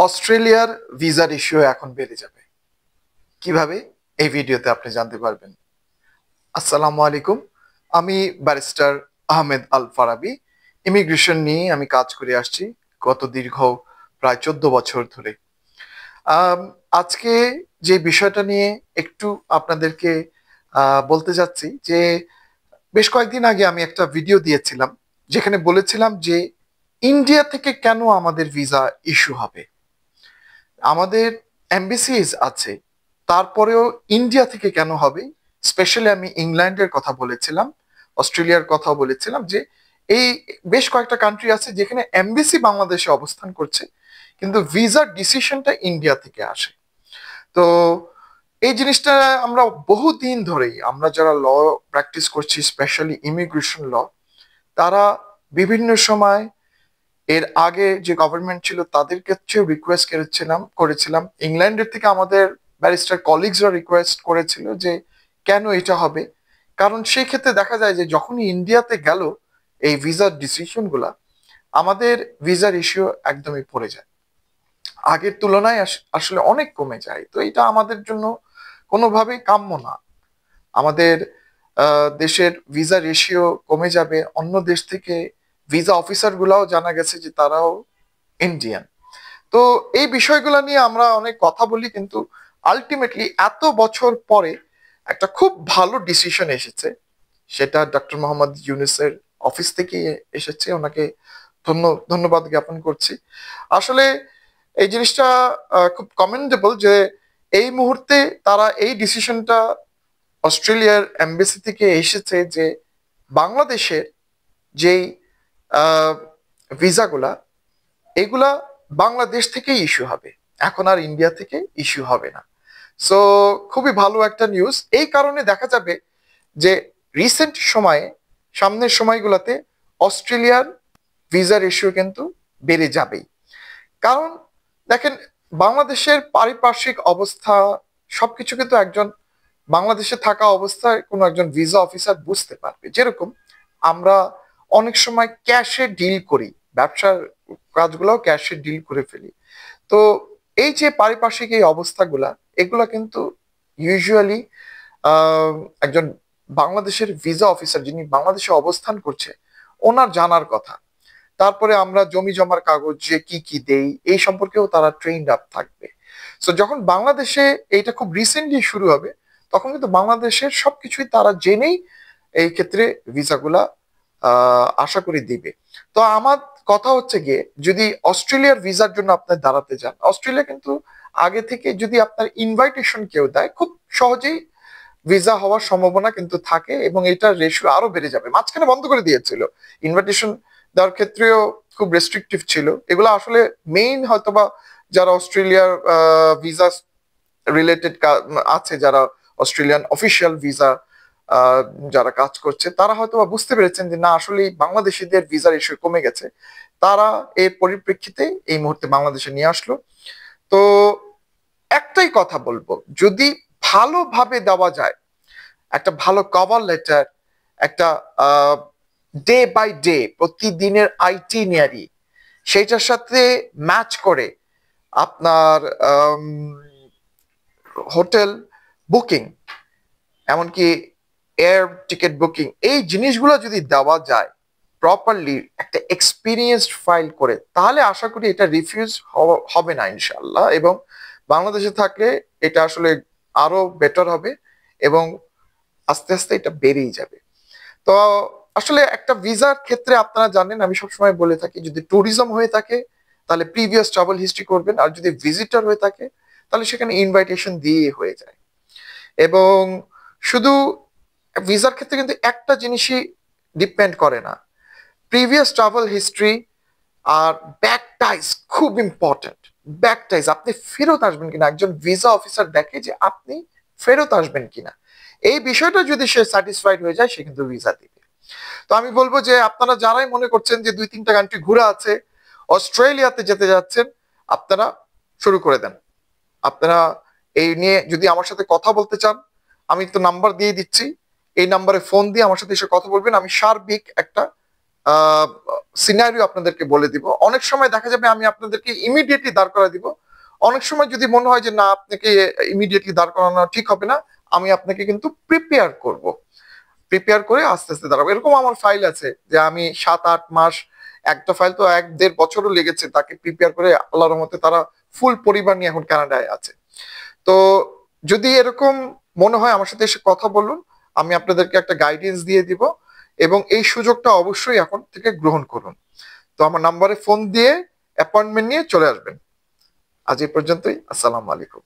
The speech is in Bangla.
অস্ট্রেলিয়ার ভিসার ইস্যু এখন বেড়ে যাবে কিভাবে এই ভিডিওতে আপনি জানতে পারবেন। আসসালামু আলাইকুম, আমি ব্যারিস্টার আহমেদ আল ফারাবি। ইমিগ্রেশন নিয়ে আমি কাজ করে আসছি গত দীর্ঘ প্রায় 14 বছর ধরে। আম, আজকে যে বিষয়টা নিয়ে একটু আপনাদেরকে বলতে যাচ্ছি যে বেশ কয়েকদিন আগে আমি একটা ভিডিও দিয়েছিলাম যেখানে বলেছিলাম যে ইন্ডিয়া থেকে কেন আমাদের ভিসা ইস্যু হবে। আমাদের এমবিসিস আছে, তারপরেও ইন্ডিয়া থেকে কেন হবে। স্পেশালি আমি ইংল্যান্ডের কথা বলেছিলাম, অস্ট্রেলিয়ার কথা বলেছিলাম যে এই বেশ কয়েকটা কান্ট্রি আছে যেখানে এমবিসি বাংলাদেশে অবস্থান করছে কিন্তু ভিসার ডিসিশনটা ইন্ডিয়া থেকে আসে। তো এই জিনিসটা আমরা বহুদিন ধরেই, আমরা যারা ল প্র্যাকটিস করছি, স্পেশালি ইমিগ্রেশন ল, তারা বিভিন্ন সময় এর আগে যে গভর্নমেন্ট ছিল তাদের কাছেও রিকোয়েস্ট করেছিলাম। ইংল্যান্ডের থেকে আমাদের ব্যারিস্টার কলিগসরা রিকোয়েস্ট করেছিল যে কেন এটা হবে। কারণ সেই ক্ষেত্রে দেখা যায় যে যখনই ইন্ডিয়াতে গেল এই ভিসার ডিসিশন গুলা, আমাদের ভিসার ইস্যু একদমই পড়ে যায়, আগের তুলনায় আসলে অনেক কমে যায়। তো এটা আমাদের জন্য কোনোভাবেই কাম্য না। আমাদের দেশের ভিসা রেশিও কমে যাবে, অন্য দেশ থেকে ভিসা অফিসার গুলাও জানা গেছে যে তারাও ইন্ডিয়ান। তো এই বিষয়গুলো নিয়ে আমরা অনেক কথা বলি, কিন্তু আলটিমেটলি এত বছর পরে একটা খুব ভালো ডিসিশন এসেছে, সেটা ডক্টর মোহাম্মদ ইউনূসের অফিস থেকে এসেছে। ওনাকে ধন্যবাদ জ্ঞাপন করছি। আসলে এই জিনিসটা খুব কমেন্ডেবল যে এই মুহূর্তে তারা এই ডিসিশনটা অস্ট্রেলিয়ার এমবেসি থেকে এসেছে যে বাংলাদেশের যেই ভিসাগুলা, এগুলা বাংলাদেশ থেকেই ইস্যু হবে, এখন আর ইন্ডিয়া থেকে ইস্যু হবে না। সো খুবই ভালো একটা নিউজ। এই কারণে দেখা যাবে যে রিসেন্ট সময়ে, সামনের সময়গুলোতে অস্ট্রেলিয়ার ভিসার ইস্যু কিন্তু বেড়ে যাবেই। কারণ দেখেন, বাংলাদেশের পারিপার্শ্বিক অবস্থা সবকিছু কিন্তু একজন বাংলাদেশে থাকা অবস্থায় কোনো একজন ভিসা অফিসার বুঝতে পারবে। যেরকম আমরা অনেক সময় ক্যাশে ডিল করি, ব্যবসার কাজগুলো ক্যাশে ডিল করে ফেলি। তো এই যে পারিপার্শ্বিক এই অবস্থাগুলা, এগুলা কিন্তু ইউজুয়ালি একজন বাংলাদেশের ভিসা অফিসার যিনি বাংলাদেশে অবস্থান করছে ওনার জানার কথা। তারপরে আমরা জমি জমার কাগজ যে কি কি দেই এই সম্পর্কেও তারা ট্রেইনড আপ থাকবে। সো যখন বাংলাদেশে এইটা খুব রিসেন্টলি শুরু হবে, তখন কিন্তু বাংলাদেশের সবকিছুই তারা জেনেই এই ক্ষেত্রে ভিসাগুলা আশা করি দিবে। তো আমার কথা হচ্ছে গিয়ে, যদি অস্ট্রেলিয়ার ভিসার জন্য আপনি দাঁড়াতে যান, অস্ট্রেলিয়া কিন্তু আগে থেকে যদি আপনার ইনভাইটেশন কেউ দেয়, খুব সহজেই ভিসা হওয়ার সম্ভাবনা কিন্তু থাকে, এবং এটার রেশিও আরো বেড়ে যাবে। মাঝখানে বন্ধ করে দিয়েছিল ইনভাইটেশন দেওয়ার ক্ষেত্রেও, খুব রেস্ট্রিকটিভ ছিল এগুলো। আসলে মেইন হয়তোবা যারা অস্ট্রেলিয়ার ভিসা রিলেটেড আছে, যারা অস্ট্রেলিয়ান অফিসিয়াল ভিসা যারা কাজ করছে, তারা হয়তোবা বুঝতে পেরেছেন যে না, আসলে বাংলাদেশিদের ভিসার ইস্যু কমে গেছে। তারা এর পরিপ্রেক্ষিতে এই মুহূর্তে বাংলাদেশে নিয়ে আসলো। তো একটাই কথা বলবো, যদি ভালোভাবে দেওয়া যায় একটা ভালো কভার লেটার, একটা ডে বাই ডে প্রতিদিনের আইটিনারি, সেইটার সাথে ম্যাচ করে আপনার হোটেল বুকিং, এমনকি এয়ার টিকিট বুকিং, এই জিনিসগুলো যদি দেওয়া যায় প্রপারলি একটা এক্সপিরিয়েন্সড ফাইল করে, তাহলে আশা করি এটা রিফিউজ হবে না ইনশাল্লাহ। এবং বাংলাদেশে থাকলে এটা আসলে আরো বেটার হবে, এবং আস্তে আস্তে এটা বেড়েই যাবে। তো আসলে একটা ভিসার ক্ষেত্রে আপনারা জানেন, আমি সবসময় বলে থাকি, যদি ট্যুরিজম হয়ে থাকে তাহলে প্রিভিয়াস ট্রাভেল হিস্ট্রি করবেন, আর যদি ভিজিটর হয়ে থাকে তাহলে সেখানে ইনভাইটেশন দিয়ে হয়ে যায়। এবং শুধু ভিসার ক্ষেত্রে কিন্তু একটা জিনিসই ডিপেন্ড করে না, প্রিভিয়াস ট্রাভেল হিস্ট্রি আর ব্যাক টাইজ খুব ইম্পর্টেন্ট। ব্যাক টাইজ, আপনি ফেরত আসবেন কিনা, একজন ভিসা অফিসার দেখে যে আপনি ফেরত আসবেন কিনা, এই বিষয়টা যদি সে স্যাটিসফাইড হয়ে যায়, সে কিন্তু ভিসা দিবে। তো আমি বলবো যে আপনারা যারাই মনে করছেন যে 2-3টা কান্ট্রি ঘুরে আছে, অস্ট্রেলিয়াতে যেতে যাচ্ছেন, আপনারা শুরু করে দেন। আপনারা এই নিয়ে যদি আমার সাথে কথা বলতে চান, আমি তো নাম্বার দিয়ে দিচ্ছি, এই নাম্বারে ফোন দিয়ে আমার সাথে এসে কথা বলবেন। আমি সার্বিক একটা সিনারিও আপনাদেরকে বলে দিব। অনেক সময় দেখা যাবে আমি আপনাদেরকে ইমিডিয়েটলি দাঁড় করা দিব। অনেক সময় যদি মনে হয় যে না আপনাকে ইমিডিয়েটলি দাঁড় করানো ঠিক হবে না, আমি আপনাকে কিন্তু প্রিপেয়ার করে আস্তে আস্তে দাঁড়াবো। এরকম আমার ফাইল আছে যে আমি 7-8 মাস, একটা ফাইল তো 1-1.5 বছরও লেগেছে তাকে প্রিপেয়ার করে, আল্লাহর রহমতে তারা ফুল পরিবার নিয়ে এখন কানাডায় আছে। তো যদি এরকম মনে হয় আমার সাথে এসে কথা বলুন, আমি আপনাদেরকে একটা গাইডেন্স দিয়ে দিব এবং এই সুযোগটা অবশ্যই এখন থেকে গ্রহণ করুন। তো আমার নাম্বারে ফোন দিয়ে অ্যাপয়েন্টমেন্ট নিয়ে চলে আসবেন। আজ এই পর্যন্তই। আসসালামু আলাইকুম।